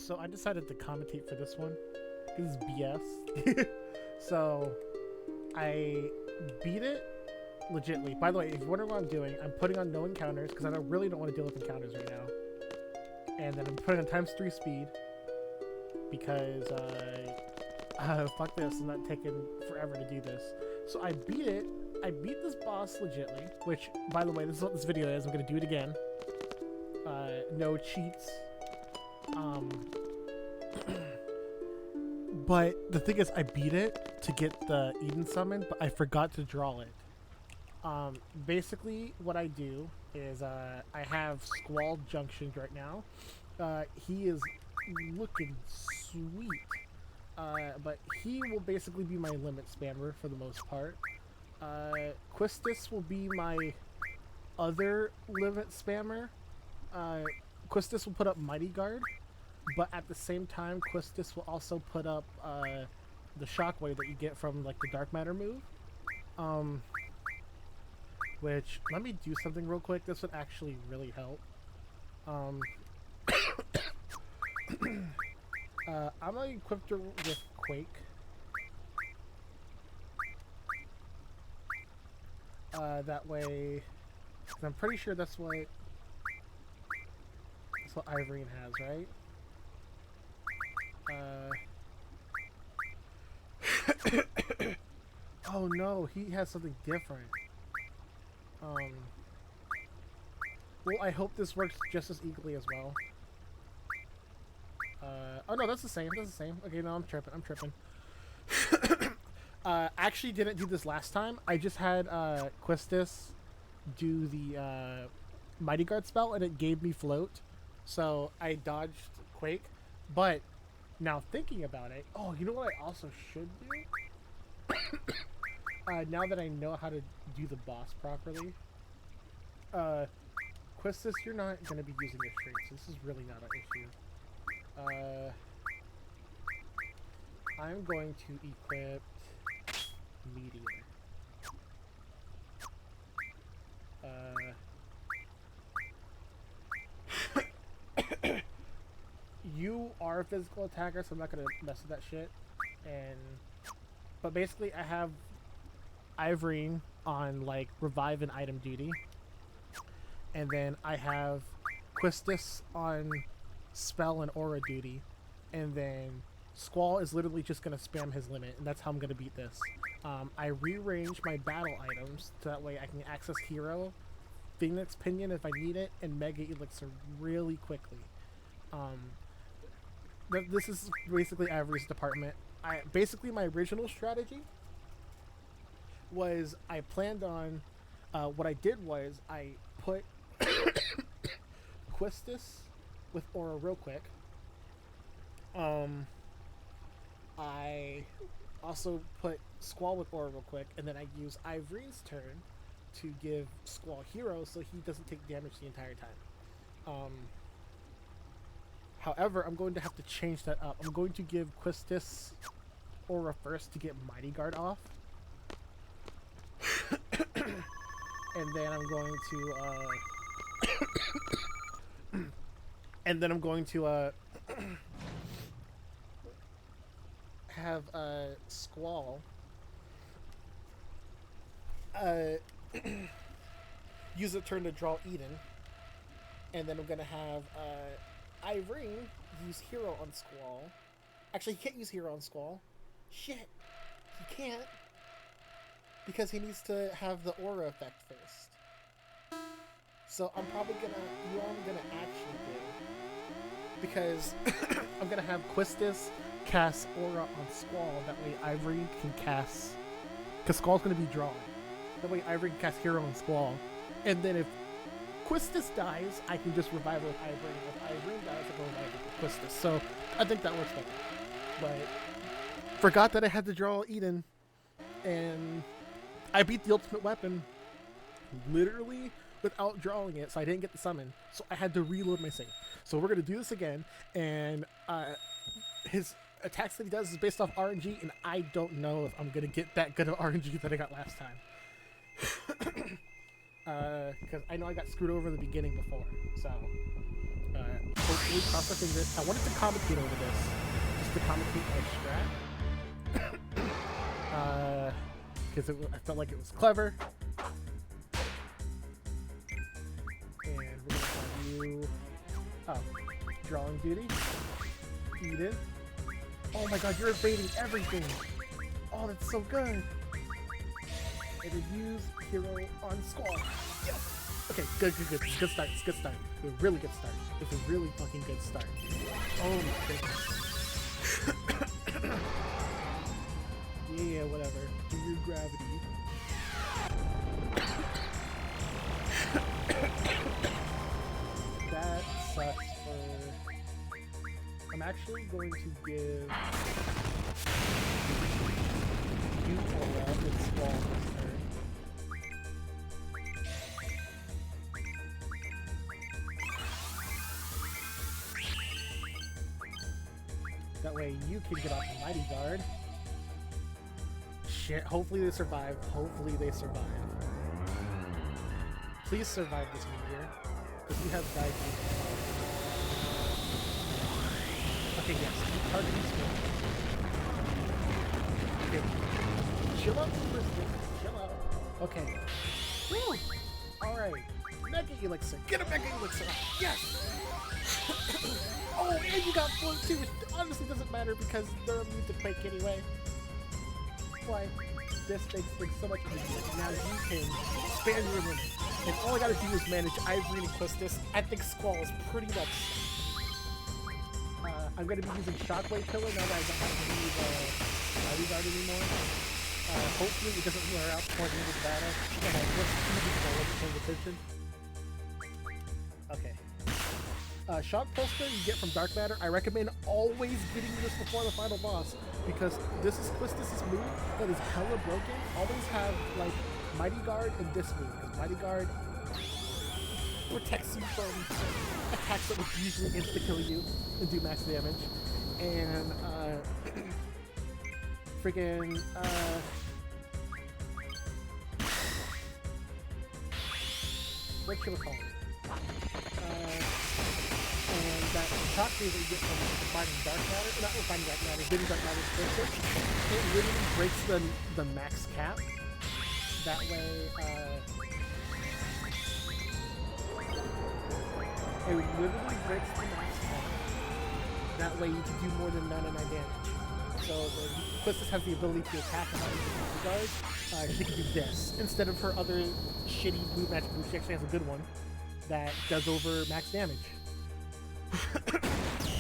So I decided to commentate for this one. This is BS. So I beat it legitly. By the way, if you're wondering what I'm doing, I'm putting on no encounters because I really don't want to deal with encounters right now. And then I'm putting on ×3 speed because fuck this, I'm not taking forever to do this. So I beat it. I beat this boss legitly, which, by the way, this is what this video is. I'm gonna do it again. No cheats. But the thing is, I beat it to get the Eden summon, but I forgot to draw it. Basically, what I do is I have Squall Junctions right now. He is looking sweet. But he will basically be my limit spammer for the most part. Quistis will be my other limit spammer. Quistis will put up Mighty Guard, but at the same time, Quistis will also put up the shockwave that you get from like the Dark Matter move. Which, let me do something real quick. This would actually really help. I'm gonna equip her with Quake. That way, I'm pretty sure that's what Ivorine has, right? Oh no, he has something different. Well, I hope this works just as equally as well. Oh no, that's the same. That's the same. Okay, no, I'm tripping. Actually didn't do this last time. I just had Quistis do the Mighty Guard spell, and it gave me float. So I dodged Quake. But now thinking about it, oh, you know what I also should do? Now that I know how to do the boss properly, Quistis, you're not going to be using your traits. This is really not an issue. I'm going to equip Meteor. You are a physical attacker, so I'm not gonna mess with that shit. But basically, I have Ivorine on like revive and item duty, and then I have Quistis on spell and aura duty, and then Squall is literally just gonna spam his limit, and that's how I'm gonna beat this. I rearrange my battle items so that way I can access Hero, Phoenix Pinion if I need it, and Mega Elixir really quickly. This is basically Ivorine's department. Basically my original strategy was I planned on what I did was I put Quistis with Aura real quick. I also put Squall with Aura real quick, and then I use Ivorine's turn to give Squall Hero so he doesn't take damage the entire time. However, I'm going to have to change that up. I'm going to give Quistis Aura first to get Mighty Guard off. And then I'm going to have Squall use a turn to draw Eden, and then I'm gonna have Ivorine use Hero on Squall. Actually, he can't use Hero on Squall. Shit, he can't because he needs to have the Aura effect first. So I'm probably gonna, actually do, because I'm gonna have Quistis cast Aura on Squall. That way Ivorine can cast, because Squall's gonna be drawing. That way Ivorine can cast Hero on Squall, and then if Quistis dies, I can just revive it with Ivorine. If Ivorine dies, I can revive it with Quistis. So I think that works better. But forgot that I had to draw Eden, and I beat the ultimate weapon literally without drawing it, so I didn't get the summon. So I had to reload my save. So we're gonna do this again, and his attacks that he does is based off RNG, and I don't know if I'm gonna get that good of RNG that I got last time. Because I know I got screwed over in the beginning before. So Hopefully, cross my fingers. I wanted to commentate over this, just to commentate my strat, because I felt like it was clever. And we're gonna have you. Oh, drawing duty. Eden. Oh my God, you're evading everything. Oh, that's so good. And then use hero on Squall. Yes. Okay, good. Good start. It's a good start. A really good start. It's a really fucking good start. Oh my goodness. Yeah, whatever. Do your gravity. That sucks for... I'm actually going to give you Aura with Squall this turn. That way you can get off the Mighty Guard. Shit, hopefully they survive. Hopefully they survive. Please survive this meteor. Because you have died. Okay, yes, keep targeting skill. Okay. Chill out for this. Chill out. Okay. Woo! Alright. Mega Elixir. Get a Mega Elixir. Yes! Oh, and you got float too, which honestly doesn't matter because they're immune to Quake anyway. Why? This makes things so much easier. Now you can expand your limit. And all I gotta do is manage Ivory and Quistis. I think Squall is pretty much... I'm gonna be using Shockwave Pillar now that I don't have to use Mighty Guard anymore. Hopefully it doesn't wear out before the end of the battle. And I just because I wasn't paying attention. Okay. Shock Poster you get from Dark Matter. I recommend always getting this before the final boss because this is Quistis' move that is hella broken. Always have like Mighty Guard and this move because Mighty Guard protects you from attacks that would usually insta-kill you and do max damage. And freaking what should we call it? And that shock move that you get from refining Dark Matter, not refining Dark Matter, getting Dark Matter explosive, it literally breaks the max cap. That way, it literally breaks the max cap. That way you can do more than 99 damage. So when Quistis has the ability to attack and not use the guard, she can do this. Instead of her other shitty blue magic move, she actually has a good one that does over max damage.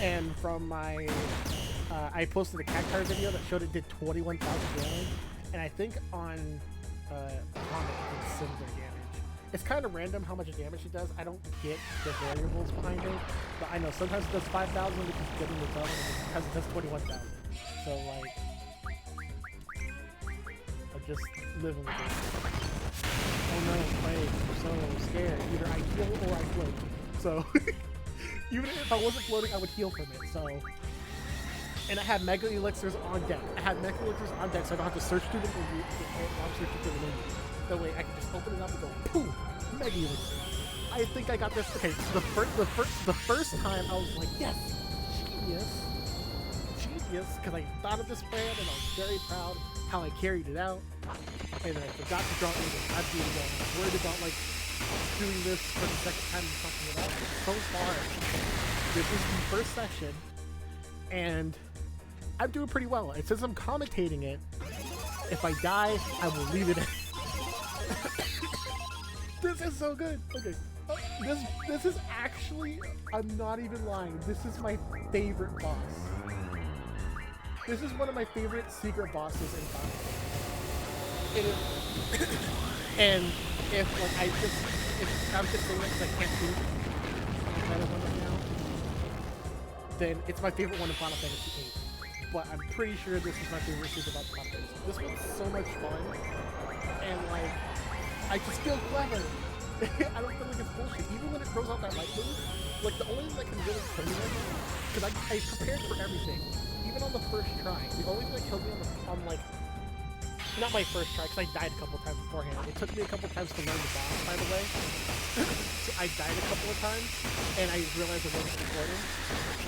And from my, I posted a Cactar video that showed it did 21,000 damage, and I think on Comet it did similar damage. It's kind of random how much damage it does. I don't get the variables behind it, but I know sometimes it does 5,000, which is good in its own, and sometimes it does 21,000. So like, I'm just living with it. Oh no, Plague, I'm so scared. Either I heal or I float. So, even if I wasn't floating, I would heal from it, so. And I had Mega Elixirs on deck. I had Mega Elixirs on deck so I don't have to search through them while I'm searching through the menu. That way I can just open it up and go, boom, Mega Elixir. I think I got this. Okay, so the first time I was like, yes, genius, because I thought of this plan and I was very proud how I carried it out. And then I forgot to draw Eden. I'd be again. I was worried about like doing this for the second time and fucking it up. So far, this is the first session, and I'm doing pretty well. And since I'm commentating it, if I die, I will leave it in. This is so good. Okay. This is actually, I'm not even lying, this is my favorite boss. This is one of my favorite secret bosses in Final Fantasy. And if like if I'm just saying it because I can't do the title one right now, then it's my favorite one in Final Fantasy VIII. But I'm pretty sure this is my favorite secret boss in Final Fantasy. This one's so much fun, and like, I just feel clever. I don't feel like it's bullshit. Even when it throws out that light move, like the only thing that can really kill me right now, because I prepared for everything. Even on the first try, the only thing that killed me on Not my first try, because I died a couple times beforehand. It took me a couple times to learn the boss, by the way. So I died a couple of times, and I realized I wasn't recording.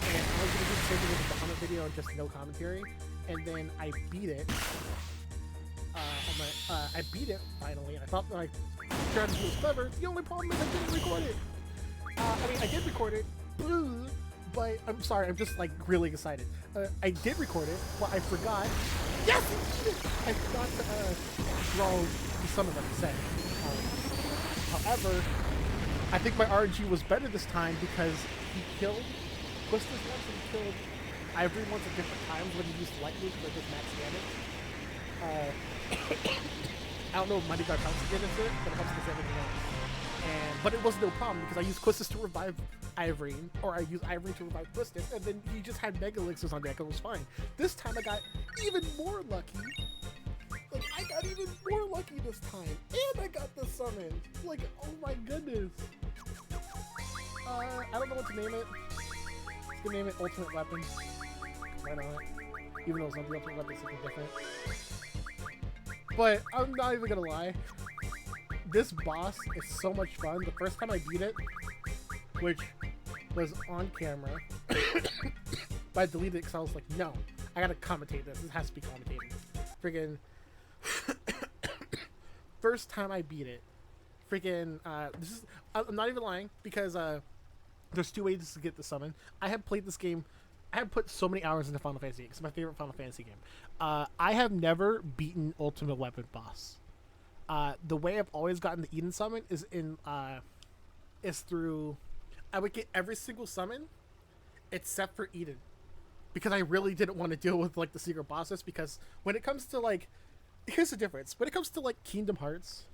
And I was going to do the same thing with the Bahamut video and just no commentary. And then I beat it. I beat it, finally. And I thought that my strategy was clever. The only problem is I didn't record it. I mean, I did record it. But I'm sorry, I'm just like really excited. I did record it, but I forgot. Yes, I forgot to draw the summon like I said. However, I think my RNG was better this time because he killed Quistis once and he killed Ivory once at different times when he used light moves because I just max damage. I don't know if Mighty Guard helps to get into it, but it helps to everything else. But it was no problem because I used Quistis to revive Ivory, or I used Ivory to revive Quistis, and then he just had Mega Elixirs on deck and it was fine. This time I got even more lucky. Like, I got even more lucky this time, and I got the summon. Like, oh my goodness. I don't know what to name it. Let's go name it Ultimate Weapon. Why not? Even though it's not the Ultimate Weapon, it's something different. But I'm not even gonna lie. This boss is so much fun. The first time I beat it, which was on camera, but I deleted it because I was like, no, I gotta commentate this. This has to be commentated. Friggin' first time I beat it, friggin' this is, I'm not even lying because there's two ways to get the summon. I have played this game. I have put so many hours into Final Fantasy. It's my favorite Final Fantasy game. I have never beaten Ultimate Weapon boss. The way I've always gotten the Eden summon is through, I would get every single summon except for Eden, because I really didn't want to deal with like the secret bosses. Because when it comes to like, here's the difference. When it comes to like Kingdom Hearts,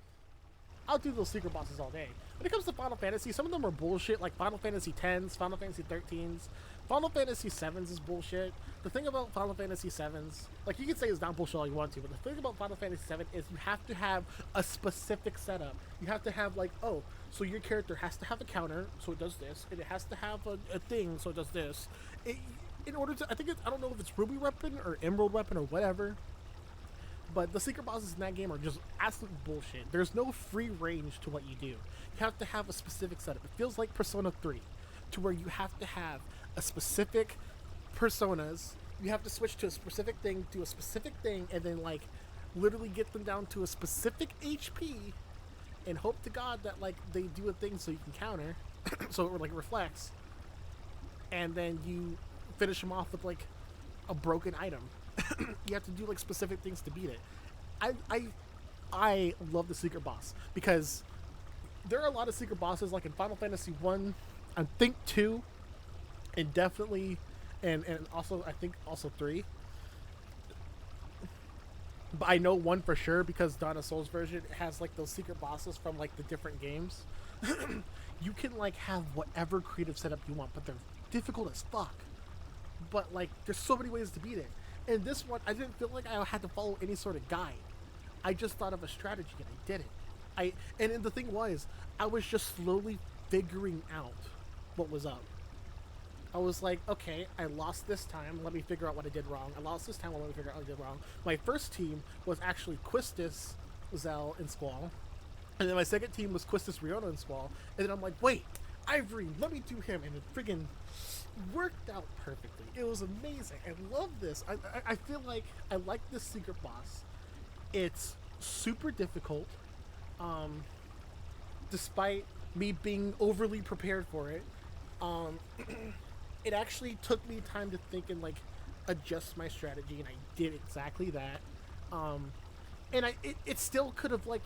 I'll do those secret bosses all day. When it comes to Final Fantasy, some of them are bullshit, like Final Fantasy X, Final Fantasy 13s, Final Fantasy 7s is bullshit. The thing about Final Fantasy 7s, like you can say it's not bullshit all you want to, but the thing about Final Fantasy 7 is you have to have a specific setup. You have to have like, oh, so your character has to have a counter, so it does this, and it has to have a thing, so it does this. In order to, I don't know if it's Ruby Weapon or Emerald Weapon or whatever, but the secret bosses in that game are just absolute bullshit. There's no free range to what you do. You have to have a specific setup. It feels like Persona 3, to where you have to have a specific personas. You have to switch to a specific thing, do a specific thing, and then like literally get them down to a specific HP, and hope to God that like they do a thing so you can counter, so it like reflects, and then you finish them off with like a broken item. You have to do like specific things to beat it. I love the secret boss because there are a lot of secret bosses like in Final Fantasy 1, I think 2, and definitely and also I think also 3. But I know 1 for sure because Dawn of Souls version has like those secret bosses from like the different games. You can like have whatever creative setup you want, but they're difficult as fuck. But like there's so many ways to beat it. And this one, I didn't feel like I had to follow any sort of guide. I just thought of a strategy and I did it. And the thing was, I was just slowly figuring out what was up. I was like, okay, I lost this time. Let me figure out what I did wrong. I lost this time. Let me figure out what I did wrong. My first team was actually Quistis, Zell, and Squall. And then my second team was Quistis, Riona, and Squall. And then I'm like, wait, Ivory, let me do him. And it friggin' worked out perfectly. It was amazing. I love this. I feel like I like this secret boss. It's super difficult, despite me being overly prepared for it. It actually took me time to think and like adjust my strategy, and I did exactly that. And it still could have like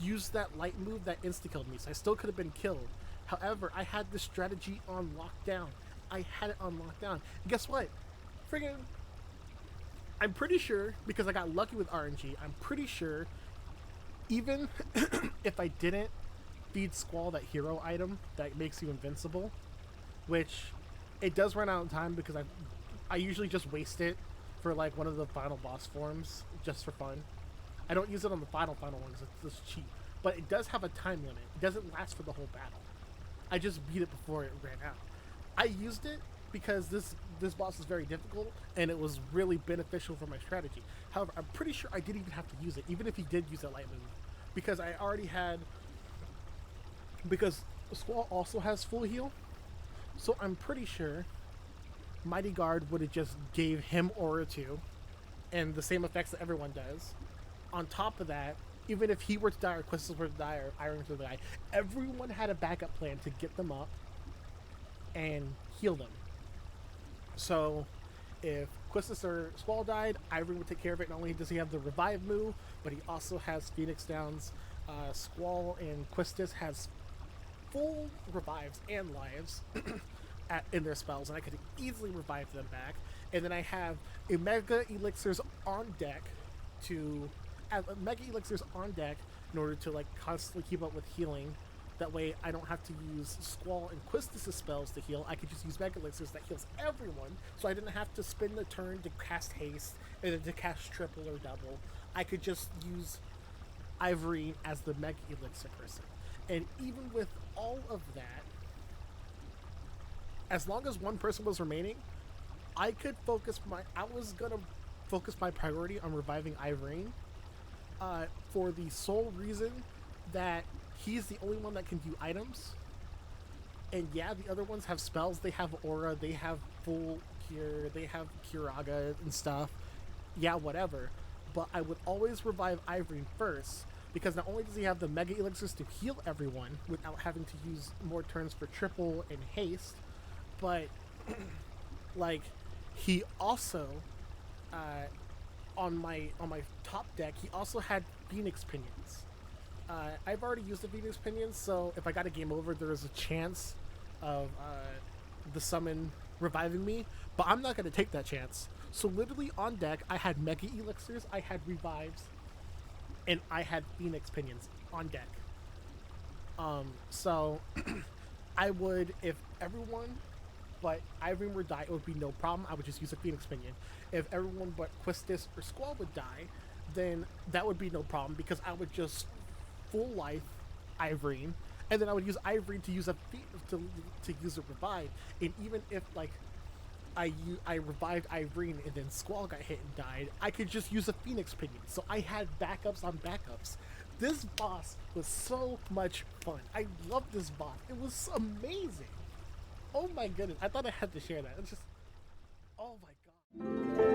used that light move that insta-killed me, so I still could have been killed. However, I had the strategy on lockdown. I had it on lockdown. And guess what? Friggin', I'm pretty sure, because I got lucky with RNG, I'm pretty sure even if I didn't feed Squall that hero item that makes you invincible, which it does run out of time because I usually just waste it for like one of the final boss forms just for fun. I don't use it on the final one because it's just cheap. But it does have a time limit. It doesn't last for the whole battle. I just beat it before it ran out. I used it because this boss is very difficult and it was really beneficial for my strategy. However, I'm pretty sure I didn't even have to use it, even if he did use a light move, because I already had. Because Squall also has full heal, so I'm pretty sure Mighty Guard would have just gave him Aura 2 and the same effects that everyone does. On top of that, even if he were to die or Quistis were to die or Iron were to die, everyone had a backup plan to get them up and heal them. So if Quistis or Squall died, Ivory would take care of it. Not only does he have the revive move, but he also has Phoenix Downs. Squall and Quistis has full revives and lives in their spells, and I could easily revive them back. And then I have a Mega Elixirs on deck to Mega Elixirs on deck in order to like constantly keep up with healing. That way I don't have to use Squall and Quistis' spells to heal. I could just use Mega Elixirs that heals everyone, so I didn't have to spend the turn to cast haste and then to cast triple or double. I could just use Ivory as the Mega Elixir person. And even with all of that, as long as one person was remaining, I was gonna focus my priority on reviving Irene, for the sole reason that he's the only one that can do items. And yeah, the other ones have spells, they have aura, they have full cure, they have Curaga and stuff. Yeah, whatever. But I would always revive Irene first, because not only does he have the Mega Elixirs to heal everyone without having to use more turns for triple and haste, but like he also on my top deck he also had Phoenix Pinions. I've already used the Phoenix Pinions, so if I got a game over, there is a chance of the summon reviving me, but I'm not going to take that chance. So literally on deck, I had Mega Elixirs, I had revives, and I had Phoenix Pinions on deck. So I would, if everyone but Irene would die, it would be no problem. I would just use a Phoenix Pinion. If everyone but Quistis or Squall would die, then that would be no problem, because I would just full life Irene, and then I would use Irene to use to use a revive. And even if like I revived Irene and then Squall got hit and died, I could just use a Phoenix Pinion. So I had backups on backups. This boss was so much fun. I love this boss. It was amazing. Oh my goodness. I thought I had to share that. It's just, oh my god.